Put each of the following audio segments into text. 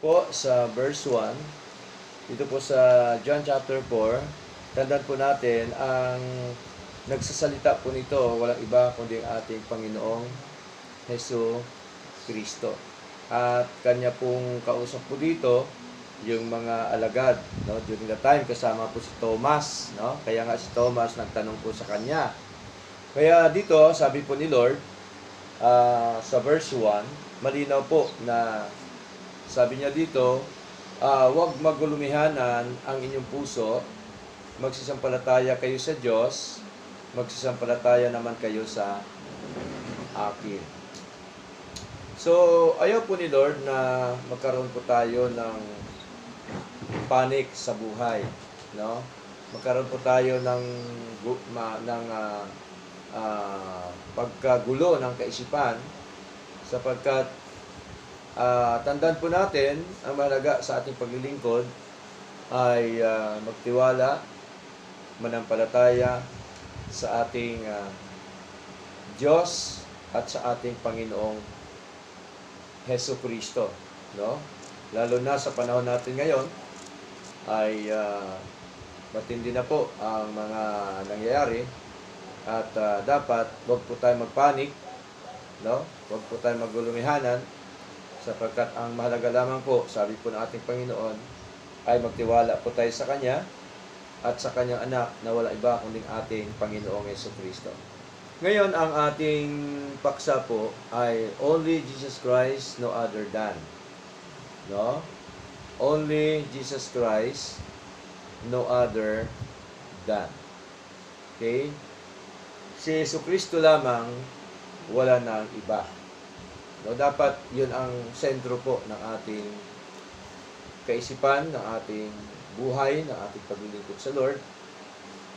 Po sa verse 1, dito po sa John chapter 4, tandaan po natin ang nagsasalita po nito, walang iba kundi ang ating Panginoong Hesus Kristo. At kanya pong kausap po dito yung mga alagad, no? During the time kasama po si Thomas, no? Kaya nga si Thomas nagtanong po sa kanya. Kaya dito, sabi po ni Lord, sa verse 1, malinaw po na sabi niya dito, huwag magulumihanan ang inyong puso, magsisampalataya kayo sa Diyos, magsisampalataya naman kayo sa akin. So, ayaw po ni Lord na magkaroon po tayo ng panic sa buhay, no? Magkaroon po tayo ng pagkagulo ng kaisipan sapagkat tandaan po natin, ang mahalaga sa ating paglilingkod ay magtiwala, manampalataya sa ating Diyos at sa ating Panginoong Hesus Kristo, no? Lalo na sa panahon natin ngayon ay matindi na po ang mga nangyayari at dapat huwag po tayo magpanik, no? Huwag po tayo magulumihanan sapagkat ang mahalaga lamang po, sabi po ng ating Panginoon, ay magtiwala po tayo sa Kanya at sa Kanyang anak na wala iba kundi ating Panginoong Hesus Kristo. Ngayon, ang ating paksa po ay only Jesus Christ, no other than. No? Only Jesus Christ, no other than. Okay? Si Hesus Kristo lamang, wala nang iba. No, dapat 'yun ang sentro po ng ating kaisipan, ng ating buhay, ng ating paglilingkod sa Lord.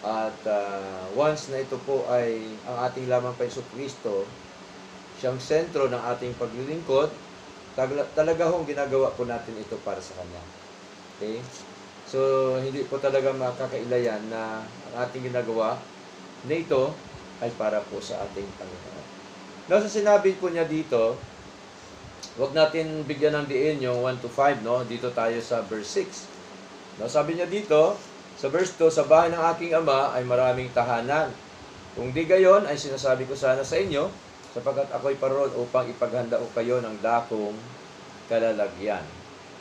At once na ito po ay ang ating lamang pa Hesus Kristo, siyang sentro ng ating paglilingkod, talaga hong ginagawa po natin ito para sa Kanya. Okay? So, hindi po talaga makakailayan na ang ating ginagawa na ito ay para po sa ating Panginoon. Now, sa sinabi po niya dito, huwag natin bigyan ng diin yung 1 to 5, no? Dito tayo sa verse 6. No, sabi niya dito, sa verse 2, sa bahay ng aking ama ay maraming tahanan. Kung di gayon, ay sinasabi ko sana sa inyo, sapagkat ako'y paroon upang ipaghanda ko kayo ng dakong kalalagyan.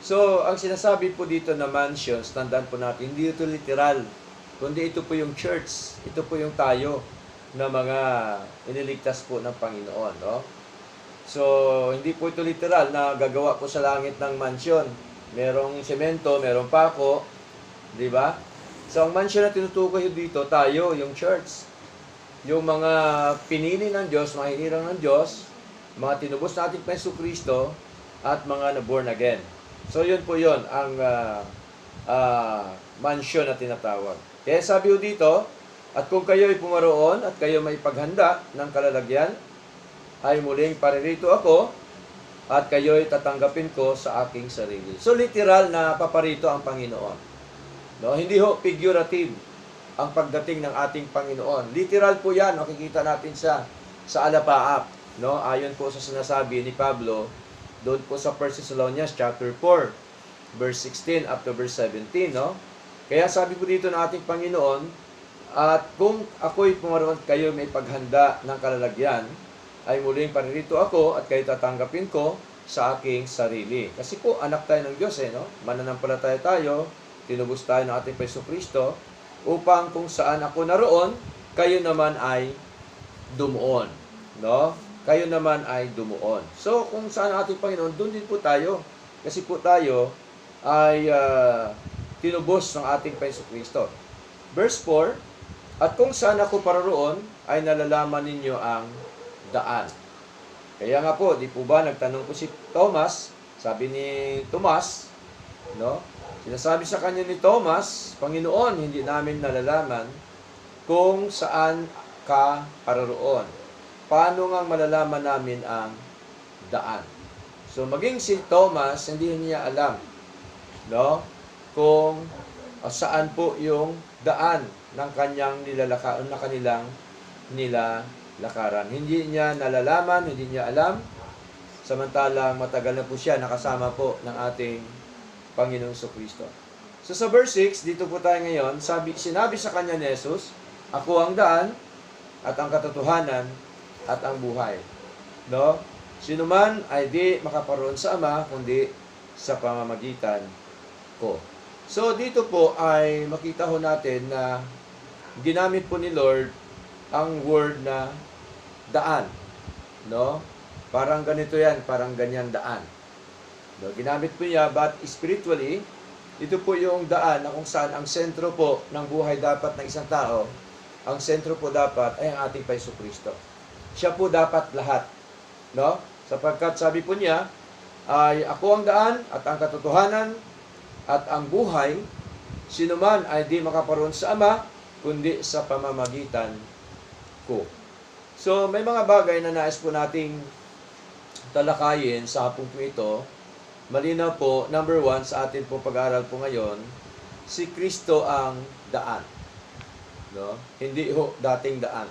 So, ang sinasabi po dito na mansions, tandaan po natin, hindi ito literal, kundi ito po yung church, ito po yung tayo na mga iniligtas po ng Panginoon, no? So, hindi po ito literal na gagawa po sa langit ng mansion. Merong semento, merong pako, di ba? So, ang mansion na tinutukoy dito, tayo, yung church. Yung mga pinili ng Diyos, mga hinirang ng Diyos, mga tinubos natin pa Hesus Kristo, at mga na-born again. So, yun po yun, ang mansion na tinatawag. Kaya sabi ko dito, at kung kayo ay pumaroon at kayo may paghanda ng kalalagyan, ay muling paririto ako at kayo ay tatanggapin ko sa aking sarili. So, literal na paparito ang Panginoon. No? Hindi ho figurative ang pagdating ng ating Panginoon. Literal po yan, makikita natin sa alapaap. No? Ayon po sa sinasabi ni Pablo, doon po sa 1 Thessalonians chapter 4, verse 16 up to verse 17. No? Kaya sabi po dito ng ating Panginoon, at kung ako'y pumaroon at kayo may paghanda ng kalalagyan, ay muling paririto ako at kayo tatanggapin ko sa aking sarili. Kasi po, anak tayo ng Diyos, no? Mananampalataya tayo, tinubos tayo ng ating Hesus Kristo, upang kung saan ako naroon, kayo naman ay dumuon. No? Kayo naman ay dumuon. So, kung saan ang ating Panginoon, doon din po tayo. Kasi po tayo ay tinubos ng ating Hesus Kristo. Verse 4, at kung saan ako paroroon, ay nalalaman ninyo ang daan. Kaya nga po, di po ba nagtanong po si Thomas, sabi ni Tomas, no? Sinasabi sa kanya ni Thomas, Panginoon, hindi namin nalalaman kung saan ka paroroon. Paano nga malalaman namin ang daan? So, maging si Thomas, hindi niya alam, no? Kung saan po yung daan ng kanyang nilalakaran, na kanilang nilalakaran. Hindi niya nalalaman, hindi niya alam Samantalang matagal na po siya nakasama po ng ating Panginoong Kristo. So sa verse 6, dito po tayo ngayon, sinabi sa kanya ni Jesus, ako ang daan at ang katotohanan at ang buhay. No? Sino man ay di makaparoon sa Ama, kundi sa pamamagitan ko. So dito po ay makita ho natin na ginamit po ni Lord ang word na daan. No? Parang ganito yan, parang ganyan daan. No? Ginamit po niya, but spiritually, ito po yung daan na kung saan ang sentro po ng buhay dapat ng isang tao, ang sentro po dapat ay ang ating Paiso Kristo. Siya po dapat lahat. No? Sapagkat sabi po niya, ay ako ang daan at ang katotohanan at ang buhay, sino man ay di makaparoon sa Ama, kundi sa pamamagitan ko. So, may mga bagay na nais po nating talakayin sa hapong po ito. Malinaw po, number 1, sa atin po pag-aaral po ngayon, si Kristo ang daan. No? Hindi ho dating daan.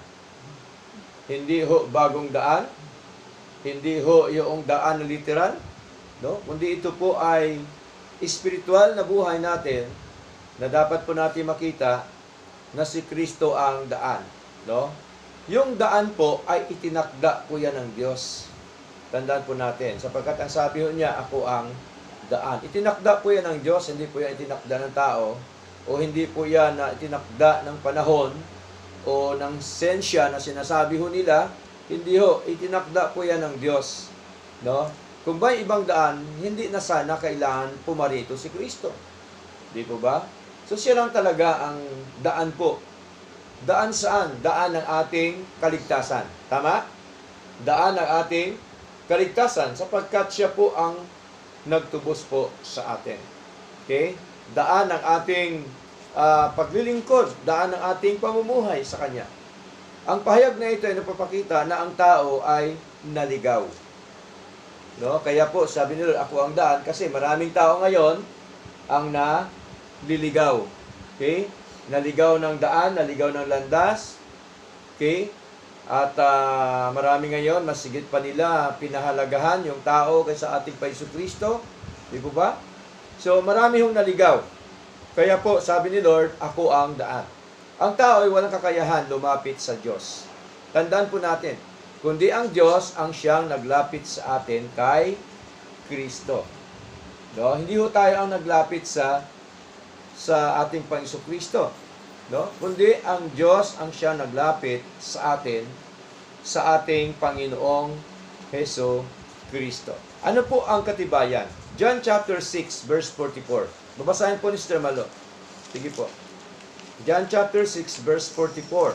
Hindi ho bagong daan. Hindi ho yung daan na literal. No? Kundi ito po ay espiritual na buhay natin na dapat po natin makita na si Kristo ang daan. No? Yung daan po ay itinakda po yan ng Diyos. Tandaan po natin. Sapagkat ang sabi niya, ako ang daan. Itinakda po yan ng Diyos, hindi po yan itinakda ng tao, o hindi po yan na itinakda ng panahon, o ng sensya na sinasabi ho nila, hindi ho, itinakda po yan ng Diyos. No? Kung may ibang daan, hindi na sana kailangan pumarito si Kristo. Di po ba? So siya lang talaga ang daan po. Daan saan? Daan ng ating kaligtasan. Tama? Daan ng ating kaligtasan sapagkat siya po ang nagtubos po sa atin. Okay? Daan ng ating paglilingkod, daan ng ating pamumuhay sa Kanya. Ang pahayag na ito ay napapakita na ang tao ay naligaw. No? Kaya po, sabi nila, ako ang daan, kasi maraming tao ngayon ang naliligaw. Okay? Naligaw ng daan, naligaw ng landas. Okay? At marami ngayon, mas sigit pa nila pinahalagahan yung tao kaysa ating Paiso Kristo. Di po ba? So, marami hong naligaw. Kaya po, sabi ni Lord, ako ang daan. Ang tao ay walang kakayahan lumapit sa Diyos. Tandaan po natin, kundi ang Diyos ang siyang naglapit sa atin kay Kristo. No? Hindi ho tayo ang naglapit sa ating Panginoon Kristo. No? Kundi ang Diyos ang siyang naglapit sa atin sa ating Panginoong Heso Kristo. Ano po ang katibayan? John chapter 6 verse 44. Babasahin po ni Sister Malo. Sige po. John chapter 6 verse 44.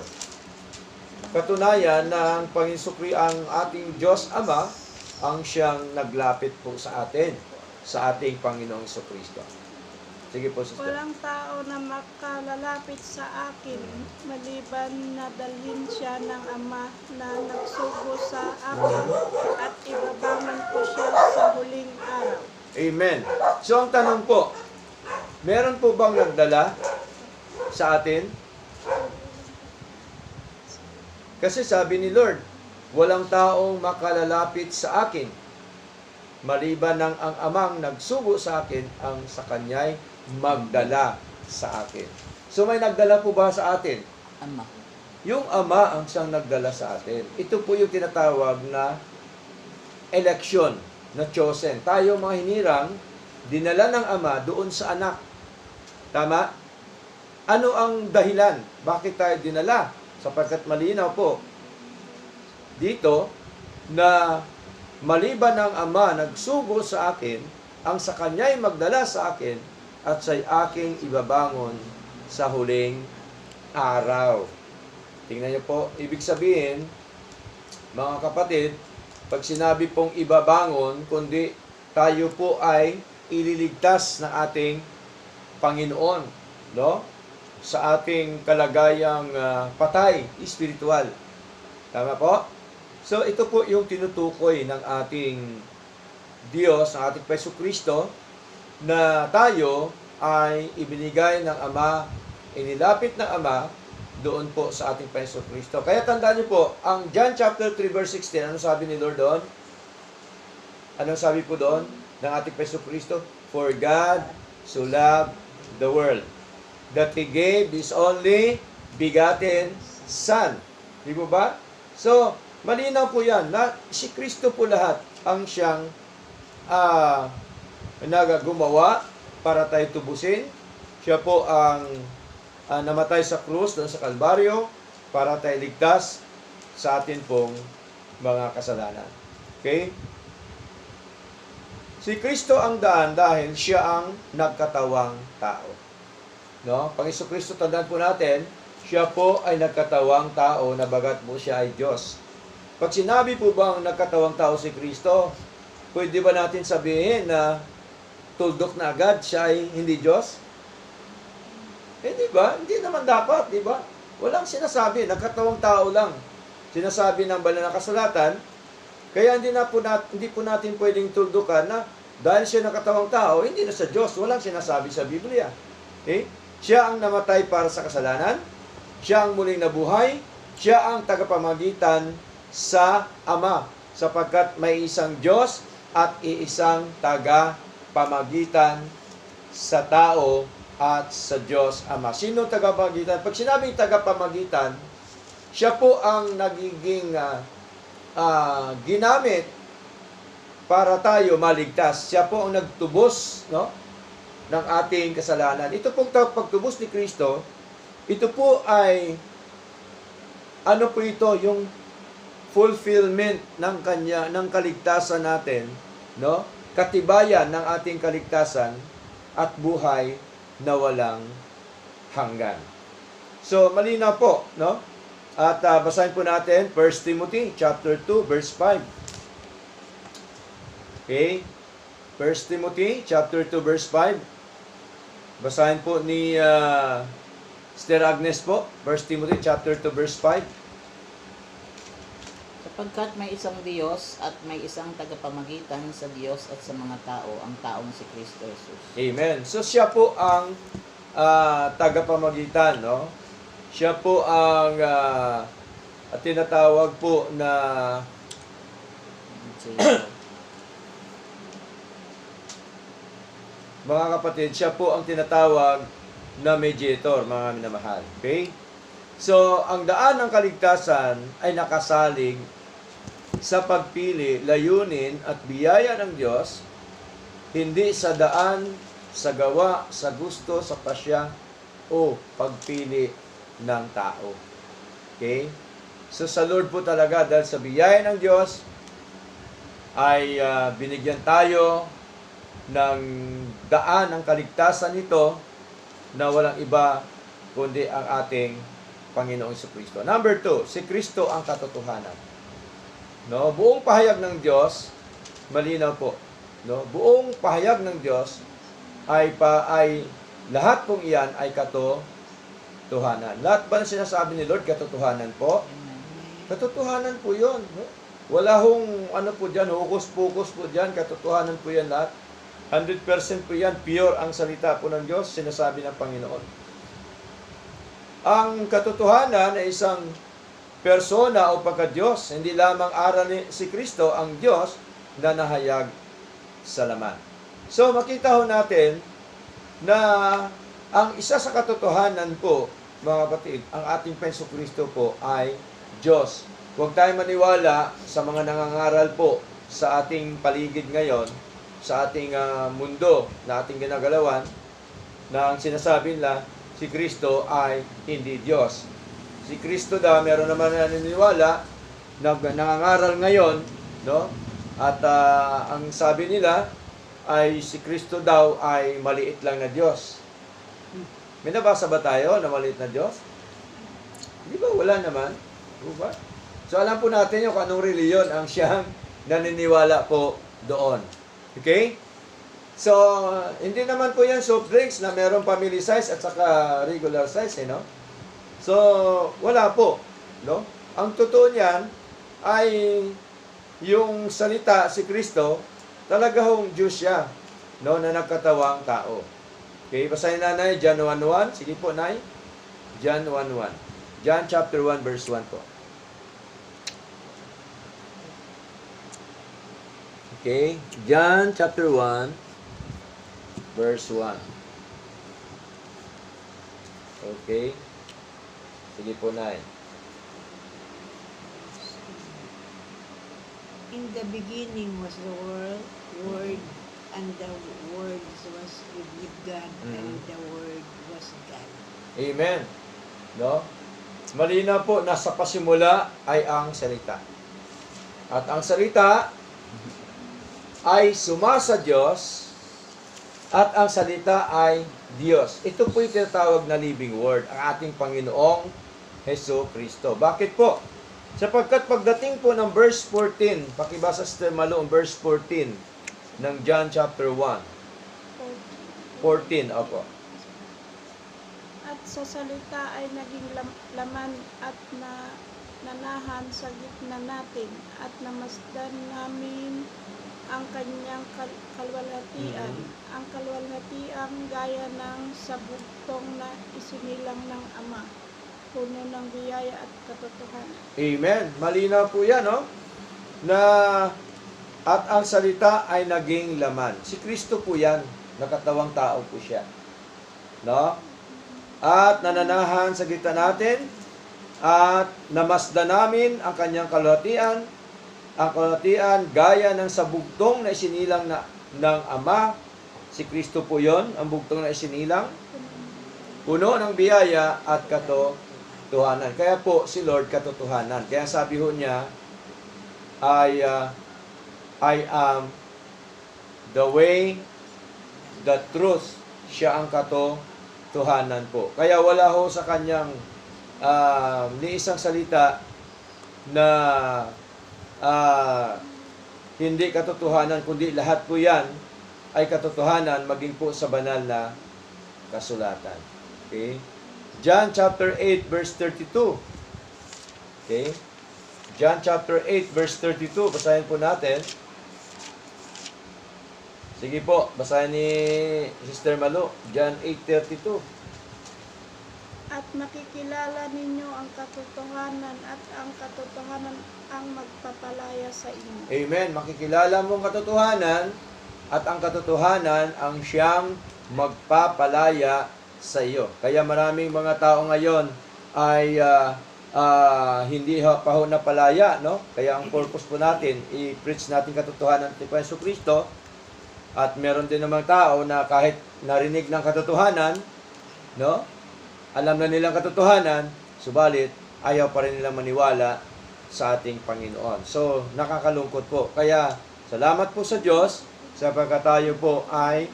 Katunayan na ang ang ating Diyos Ama ang siyang naglapit po sa atin sa ating Panginoong Kristo. Sige po, Sister. Walang tao na makalalapit sa akin maliban na dalhin siya ng Ama na nagsugo sa akin at ibabangon ko siya sa huling araw. Amen. So ang tanong po, meron po bang nagdala sa atin? Kasi sabi ni Lord, walang taong makalalapit sa akin maliban ng ang Amang nagsugo sa akin ang sa Kanya'y magdala sa akin. So may nagdala po ba sa atin? Ama. Yung Ama ang siyang nagdala sa atin. Ito po yung tinatawag na election, na chosen. Tayo mga hinirang, dinala ng Ama doon sa anak. Tama? Ano ang dahilan? Bakit tayo dinala? Sapagkat malinaw po dito na maliban ng Ama nagsugo sa akin, ang sa Kanya'y magdala sa akin, at siya'y aking ibabangon sa huling araw. Tingnan niyo po, ibig sabihin, mga kapatid, pag sinabi pong ibabangon, kundi tayo po ay ililigtas ng ating Panginoon, no? Sa ating kalagayang patay, espiritual. Tama po? So, ito po yung tinutukoy ng ating Diyos, ng ating Paiso Kristo, na tayo ay ibinigay ng Ama, inilapit ng Ama doon po sa ating Paiso Kristo. Kaya tandaan niyo po, ang John chapter 3 verse 16, ano sabi ni Lord doon? Anong sabi po doon ng ating Peso Kristo? For God so loved the world that He gave His only begotten Son. Di po ba? So, malinaw po yan na si Kristo po lahat ang siyang nagagumawa para tayo tubusin. Siya po ang namatay sa krus doon sa Kalbaryo para tayo ligtas sa atin pong mga kasalanan. Okay? Si Kristo ang daan dahil siya ang nagkatawang tao. No? Pag Kristo, tandaan po natin, siya po ay nagkatawang tao na bagat mo siya ay Diyos. Pag sinabi po bang nagkatawang tao si Kristo, pwede ba natin sabihin na tuldok na agad siya ay hindi Diyos? Di ba? Hindi naman dapat, di ba? Walang sinasabi, nagkatawang tao lang. Sinasabi ng banal na kasulatan, kaya hindi po natin pwedeng tuldukan na dahil siya nakatawang tao, hindi na sa Diyos. Walang sinasabi sa Biblia. Okay? Siya ang namatay para sa kasalanan. Siya ang muling nabuhay. Siya ang tagapamagitan sa Ama. Sapagkat may isang Diyos at iisang tagapamagitan sa tao at sa Diyos Ama. Sino tagapamagitan? Pag sinabing tagapamagitan, siya po ang nagiging ginamit para tayo maligtas. Siya po ang nagtubos, no, ng ating kasalanan. Ito pong pagtubos ni Kristo, ito po ay ano po ito, yung fulfillment ng kaligtasan natin, no? Katibayan ng ating kaligtasan at buhay na walang hanggan. So malinaw po, no? At basahin po natin 1 Timothy chapter 2 verse 5. Okay? 1 Timothy chapter 2 verse 5. Basahin po ni Sister Agnes po. 1 Timothy chapter 2 verse 5. Sapagkat may isang Diyos at may isang tagapamagitan sa Diyos at sa mga tao, ang taong si Kristo Jesus. Amen. So siya po ang tagapamagitan, no? Siya po ang tinatawag po na mga kapatid, siya po ang tinatawag na mediator, mga minamahal. Okay? So, ang daan ng kaligtasan ay nakasalig sa pagpili, layunin at biyaya ng Diyos, hindi sa daan, sa gawa, sa gusto, sa pasya, o pagpili ng tao. Okay? So, sa Lord po talaga, dahil sa biyaya ng Diyos, ay binigyan tayo ng daan ng kaligtasan nito na walang iba kundi ang ating Panginoong Jesucristo. Number 2, si Kristo ang katotohanan. No, buong pahayag ng Diyos, malinaw po. No, buong pahayag ng Diyos ay lahat pong iyan ay katotohanan. Lahat ba na sinasabi ni Lord katotohanan po? Katotohanan po 'yon, no? Wala hong po diyan, hukus-pukus po diyan, katotohanan po 'yan lahat. 100% po yan, pure ang salita po ng Diyos, sinasabi ng Panginoon. Ang katotohanan ay isang persona o pagka-Diyos, hindi lamang aral ni si Kristo ang Diyos na nahayag sa laman. So, makita ho natin na ang isa sa katotohanan po, mga kapatid, ang ating Penso Kristo po ay Diyos. Huwag tayong maniwala sa mga nangangaral po sa ating paligid ngayon, sa ating mundo na ating ginagalawan, na ang sinasabi nila, si Kristo ay hindi Diyos. Si Kristo daw, meron naman naniniwala na nangangaral ngayon, no? At ang sabi nila ay si Kristo daw ay maliit lang na Diyos. May nabasa ba tayo na maliit na Diyos? Di ba? Wala naman. Diba? So alam po natin yung anong reliyon ang siyang naniniwala po doon. Okay? So, hindi naman po yan soft drinks na merong family size at saka regular size, no? So, wala po, no? Ang totoo niyan ay yung salita si Kristo, talaga hong Diyos siya, no, na nagkatawang tao. Okay, basahin na Nay, John 1:1. Sige po, Nay. John 1:1. John chapter 1 verse 1 po. Okay? John chapter 1, verse 1. Okay? Sige po, Nay. In the beginning was the Word, and the Word was with God, and the Word was God. Amen. No? Malinaw po na sa pasimula ay ang salita. At ang salita ay sumasa Diyos at ang salita ay Diyos. Ito po yung tinatawag na living word, ang ating Panginoong Hesus Kristo. Bakit po? Sapagkat pagdating po ng verse 14, pakibasa sa Malo ang verse 14 ng John chapter 1. 14, opo. At sa salita ay naging laman at nanahan sa gitna natin at namasdan namin ang kanyang kalwalhatian. Ang kalwalhatian gaya ng sabugtong na isinilang ng Ama, puno ng biyaya at katotohanan. Amen. Malinaw po yan, no? Na at ang salita ay naging laman. Si Kristo po yan. Nakatawang tao po siya. No? At nananahan sa gitna natin at namasdan namin ang kanyang kalwalhatian. Ang kalwalhatian gaya ng sabugtong na isinilang ng Ama. Si Kristo po yon, ang bugtong na isinilang. Puno ng biyaya at katotohanan. Kaya po si Lord katotohanan. Kaya sabi ho niya, I am the way, the truth. Siya ang katotohanan po. Kaya wala ho sa kanyang ni isang salita na hindi katotohanan, kundi lahat po yan ay katotohanan, maging po sa banal na kasulatan. Okay? John chapter 8 verse 32. Okay? John chapter 8 verse 32. Basahin po natin. Sige po, basahin ni Sister Malo. John 8:32. At makikilala ninyo ang katotohanan at ang katotohanan ang magpapalaya sa inyo. Amen. Makikilala mo ang katotohanan at ang katotohanan ang siyang magpapalaya sa iyo. Kaya maraming mga tao ngayon ay hindi pa ho napalaya, no? Kaya ang purpose po natin, i-preach natin katotohanan ni Hesus Kristo. At meron din namang tao na kahit narinig ng katotohanan, no? Alam na nilang katotohanan, subalit ayaw pa rin nilang maniwala sa ating Panginoon. So, nakakalungkot po. Kaya, salamat po sa Diyos sapagkat tayo po ay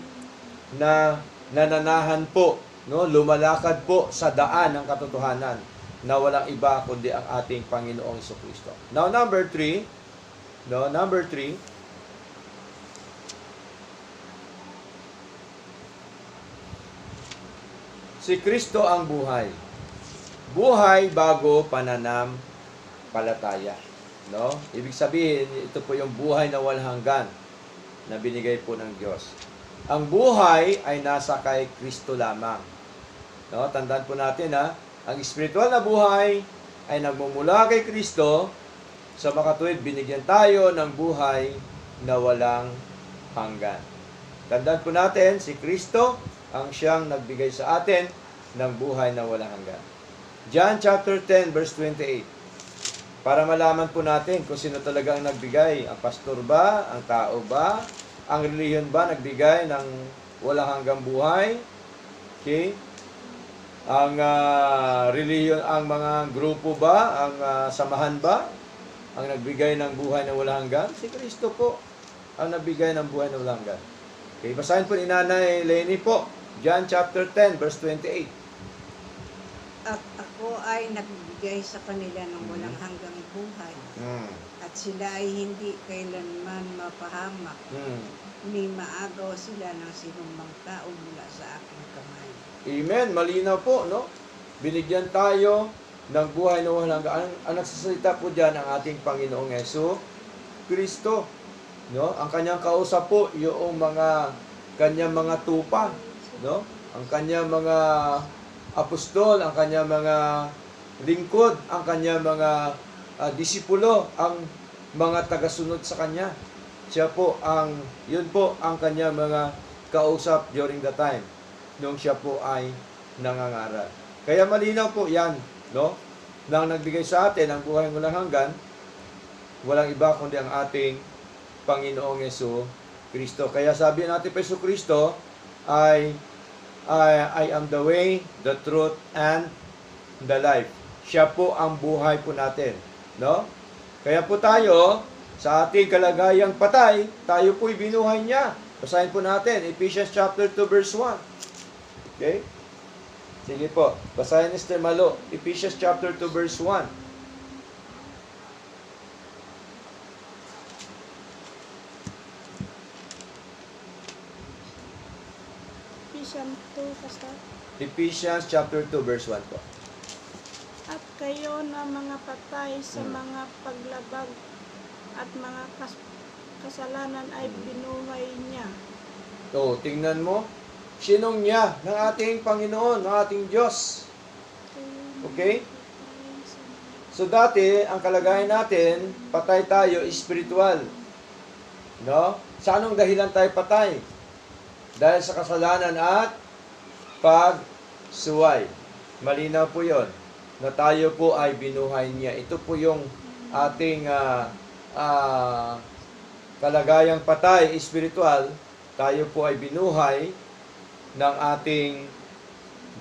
nananahan po, no? Lumalakad po sa daan ng katotohanan na walang iba kundi ang ating Panginoong Jesucristo. Now, number 3, si Kristo ang buhay. Buhay bago pananampalataya. No? Ibig sabihin, ito po yung buhay na walang hanggan na binigay po ng Diyos. Ang buhay ay nasa kay Kristo lamang. No? Tandaan po natin ang espiritual na buhay ay nagmumula kay Kristo. Sa makatuwid, binigyan tayo ng buhay na walang hanggan. Tandaan po natin, si Kristo ang siyang nagbigay sa atin ng buhay na walang hanggan. John chapter 10 verse 28. Para malaman po natin kung sino talaga ang nagbigay. Ang pastor ba? Ang tao ba? Ang relihiyon ba nagbigay ng walang hanggang buhay? Okay? Ang relihiyon, ang mga grupo ba? Ang samahan ba? Ang nagbigay ng buhay na walang hanggan? Si Kristo po ang nagbigay ng buhay na walang hanggan. Okay, basahin po ni Nanay Lenny po. John chapter 10 verse 28. At ako ay nagbigay sa kanila ng walang hanggang buhay. At sila ay hindi kailanman mapahamak. Ni maagaw sila ng sinumang tao mula sa aking kamay. Amen. Malinaw po, no? Binigyan tayo ng buhay na walang hanggan. Ang nagsasalita po dyan ang ating Panginoong Hesus Kristo. No? Ang kanyang kausap po, yung kanyang mga tupa, no? Ang kanyang mga apostol, ang kanyang mga lingkod, ang kanyang mga disipulo, ang mga tagasunod sa kanya. yun po ang kanyang mga kausap during the time nung siya po ay nangangaral. Kaya malinaw po yan, no? Nang nagbigay sa atin ang buhay walang hanggan, walang iba kundi ang ating Panginoong Yesu Kristo. Kaya sabi natin pa Yesu Kristo I am the way, the truth, and the life. Siya po ang buhay po natin, no? Kaya po tayo, sa ating kalagayang patay, tayo po'y binuhay niya. Basahin po natin, Ephesians chapter 2, verse 1. Okay? Sige po, basahin ni Sister Malo, Ephesians chapter 2, verse 1. Ephesians 2, Pastor. Ephesians chapter 2, verse 1 po. At kayo na mga patay sa mga paglabag at mga kasalanan ay binuhay niya. So, tingnan mo, sinong niya ng ating Panginoon, ng ating Diyos. Okay? So, dati, ang kalagayan natin, patay tayo, spiritual. No? Sa anong dahilan tayo patay? Dahil sa kasalanan at pagsuway. Malinaw po yon na tayo po ay binuhay niya. Ito po yung ating kalagayang patay, spiritual. Tayo po ay binuhay ng ating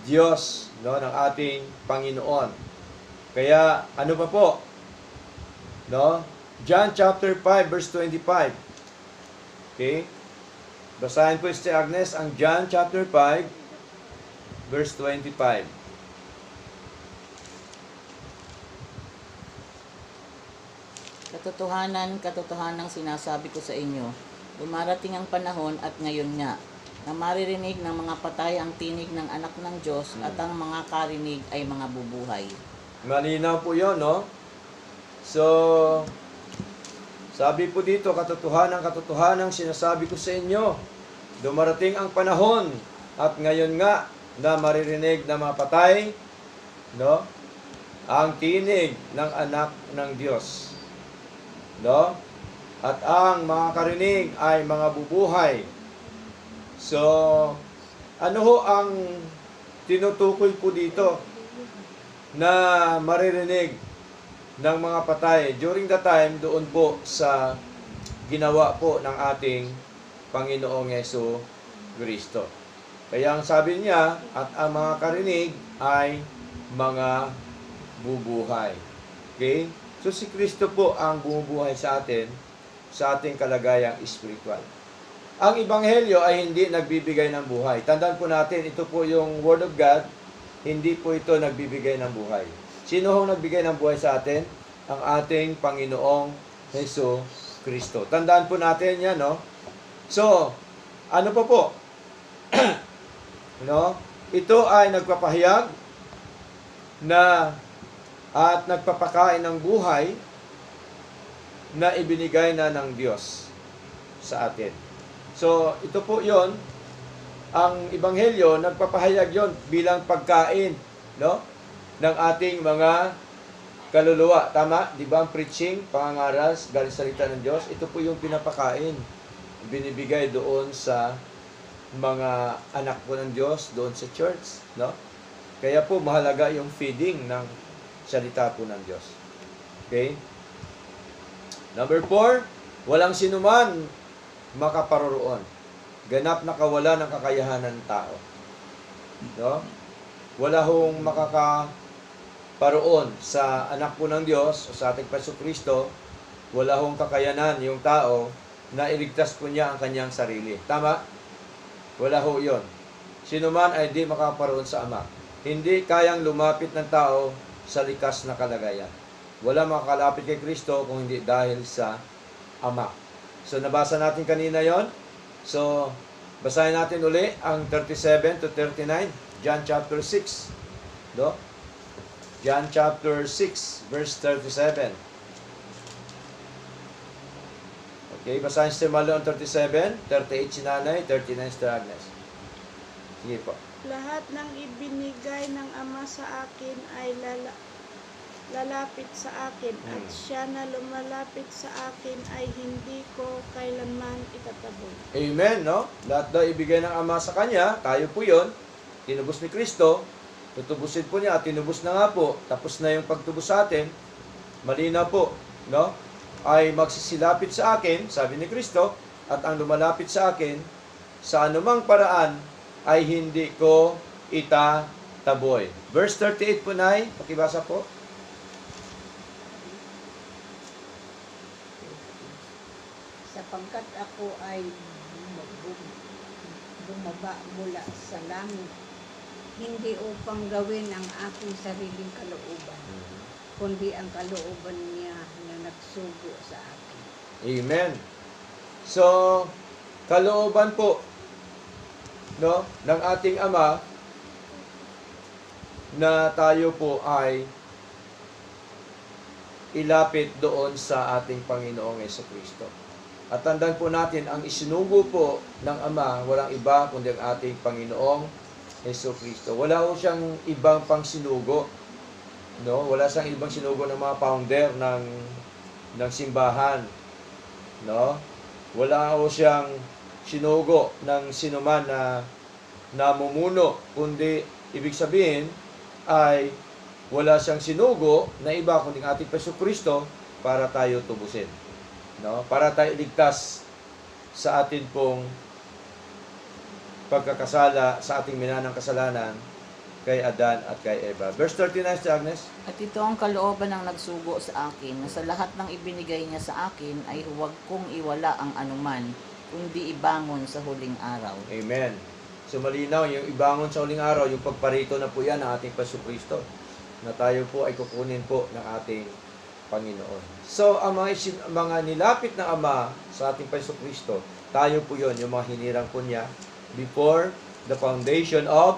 Diyos, no, ng ating Panginoon. Kaya ano pa po? No? John chapter 5 verse 25. Okay? Basahin po Sister Agnes ang John chapter 5 verse 25. Katotohanan sinasabi ko sa inyo, dumarating ang panahon at ngayon nga, na maririnig ng mga patay ang tinig ng anak ng Diyos at ang mga karinig ay mga bubuhay. Malinaw po yun, no? So, sabi po dito, katotohanan sinasabi ko sa inyo, dumarating ang panahon at ngayon nga na maririnig ng mga patay, no? Ang tinig ng anak ng Diyos. No? At ang mga karinig ay mga bubuhay. So, ano ho ang tinutukoy po dito na maririnig ng mga patay during the time doon po sa ginawa po ng ating Panginoong Yesu Kristo. Kaya ang sabi niya, at ang mga karinig ay mga bubuhay. Okay? So si Kristo po ang bumubuhay sa atin, sa ating kalagayang espiritual. Ang Ebanghelyo ay hindi nagbibigay ng buhay. Tandaan po natin, ito po yung Word of God, hindi po ito nagbibigay ng buhay. Sino hong nagbigay ng buhay sa atin? Ang ating Panginoong Hesus Kristo. Tandaan po natin yan, no? So, ano pa po? No? Ito ay nagpapahayag na at nagpapakain ng buhay na ibinigay na ng Diyos sa atin. So, ito po yon, ang Ebanghelyo, nagpapahayag yon bilang pagkain, no, ng ating mga kaluluwa. Tama? Di ba ang preaching, pangangaral, galing salita ng Diyos, ito po yung pinapakain, binibigay doon sa mga anak po ng Diyos, doon sa church, no? Kaya po mahalaga yung feeding ng salita po ng Diyos. Okay? Number 4, walang sinuman makaparoroon. Ganap na kawala ng kakayahan ng tao. No? Wala hong makakaparoon sa anak po ng Diyos o sa ating Hesus Kristo. Wala hong kakayanan yung tao na iligtas po niya ang kanyang sarili. Tama? Wala ho yun. Sinuman ay di makaparoon sa Ama. Hindi kayang lumapit ng tao sa likas na kalagayan. Wala makakalapit kay Kristo kung hindi dahil sa Ama. So, nabasa natin kanina yon. So, basahin natin uli ang 37 to 39. John chapter 6. No? John chapter 6, verse 37. Okay, basahin si Malo ang 37, 38 si Nanay, 39 si Agnes. Sige po. Lahat ng ibinigay ng Ama sa akin ay lalapit sa akin at siya na lumalapit sa akin ay hindi ko kailanman itataboy. Amen, no? Lahat daw ibigay ng Ama sa Kanya, tayo po yun, tinubos ni Kristo, tutubusin po niya at tinubos na nga po, tapos na yung pagtubos sa atin, malinaw po, no? Ay magsisilapit sa akin, sabi ni Kristo, at ang lumalapit sa akin, sa anumang paraan, ay hindi ko itataboy. Verse 38 po, Nay, pakibasa po. Sapagkat ako ay bumaba mula sa langit, hindi upang gawin ang aking sariling kalooban, kundi ang kalooban niya na nagsugo sa akin. Amen. So, kalooban po, no, ng ating Ama, na tayo po ay ilapit doon sa ating Panginoong Jesucristo. At tandaan po natin, ang isinugo po ng Ama, walang iba kundi ang ating Panginoong Jesucristo. Wala po siyang ibang pang sinugo. No? Wala siyang ibang sinugo ng mga founder ng simbahan. No? Wala po siyang sinugo ng sinuman na namumuno, kundi ibig sabihin ay wala siyang sinugo na iba kundi ang ating Jesucristo para tayo tubusin. No? Para tayo iligtas sa atin pong pagkakasala, sa ating minanang kasalanan kay Adan at kay Eva. Verse 39, si Agnes. At ito ang kalooban ng nagsugo sa akin, na sa lahat ng ibinigay niya sa akin ay huwag kong iwala ang anuman, kundi ibangon sa huling araw. Amen. So malinaw, yung ibangon sa huling araw, yung pagparito na po yan ng ating Jesucristo, na tayo po ay kukunin po ng ating Panginoon. So, ang mga nilapit na Ama sa ating Jesucristo, tayo po yon, yung mga hinirang po niya before the foundation of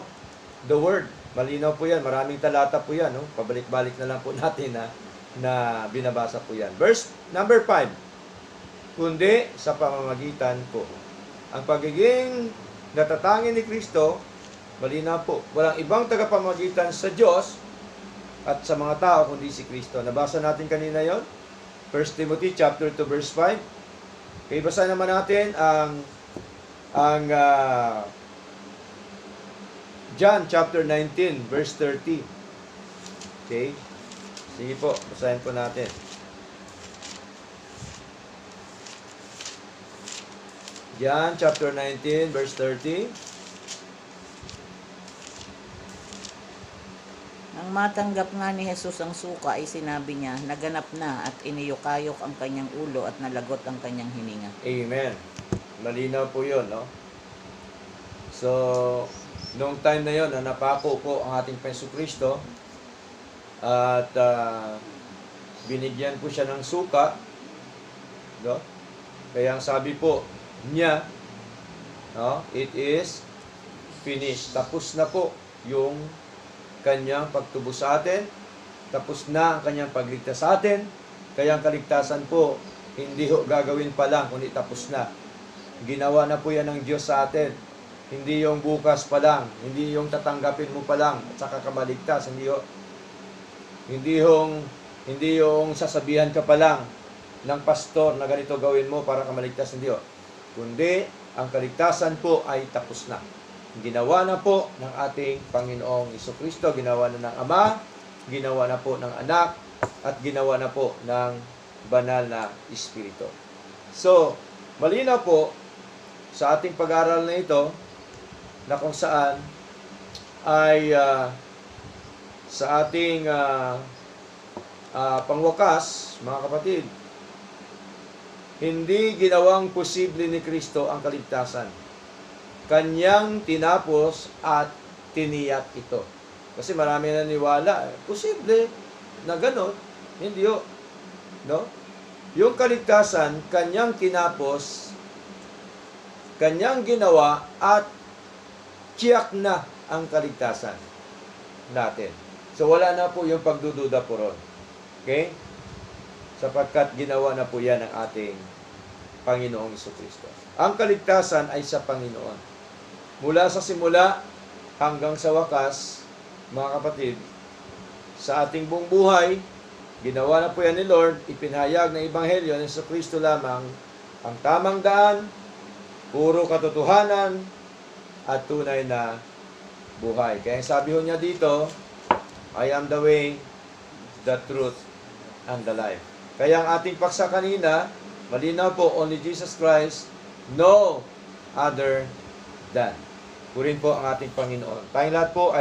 the Word. Malinaw po yan, maraming talata po yan, no? Pabalik-balik na lang po natin na binabasa po yan. Verse number 5, kundi sa pamamagitan po. Ang pagiging natatangin ni Kristo, malinaw po, walang ibang tagapamagitan sa Diyos at sa mga tao kundi si Kristo. Nabasa natin kanina yon, 1 Timothy chapter 2 verse 5. Kaya basa naman natin ang John chapter 19 verse 30. Okay? Sige po, basahin po natin. John chapter 19 verse 30. Nang matanggap nga ni Jesus ang suka ay sinabi niya, naganap na, at iniyukayok ang kanyang ulo at nalagot ang kanyang hininga. Amen. Malinaw po yun, no? So, noong time na yon na napako po ang ating Jesucristo at binigyan po siya ng suka, no? Kaya ang sabi po niya, no, it is finished. Tapos na po yung kanyang pagtubos sa atin, tapos na ang kanyang pagligtas sa atin, kaya ang kaligtasan po, hindi ho gagawin pa lang, kundi tapos na. Ginawa na po yan ng Diyos sa atin. Hindi yung bukas pa lang, hindi yung tatanggapin mo pa lang, at saka ka maligtas, hindi yung sasabihan ka pa lang ng pastor na ganito gawin mo para ka maligtas, hindi ho. Kundi, ang kaligtasan po ay tapos na. Ginawa na po ng ating Panginoong Jesucristo, ginawa na ng Ama, ginawa na po ng Anak, at ginawa na po ng Banal na Espiritu. So, malinaw po sa ating pag-aaral na ito, na kung saan ay sa ating pangwakas, mga kapatid, hindi ginawang posible ni Kristo ang kaligtasan. Kanyang tinapos at tiniyak ito. Kasi marami naniwala, posible na gano'n, hindi o. No? Yung kaligtasan, kanyang tinapos, kanyang ginawa, at tiyak na ang kaligtasan natin. So wala na po yung pagdududa po ron. Okay? Sapagkat ginawa na po yan ng ating Panginoong Jesucristo. Ang kaligtasan ay sa Panginoon. Mula sa simula hanggang sa wakas, mga kapatid, sa ating buong buhay, Ginawa na po yan ni Lord, ipinahayag ng Ebanghelyo ng Kristo lamang ang tamang daan, puro katotohanan, at tunay na buhay. Kaya sabi ho niya dito, I am the way, the truth, and the life. Kaya ang ating paksa kanina, malinaw po, only Jesus Christ, no other than. Purin po ang ating Panginoon. Tayong lahat po ay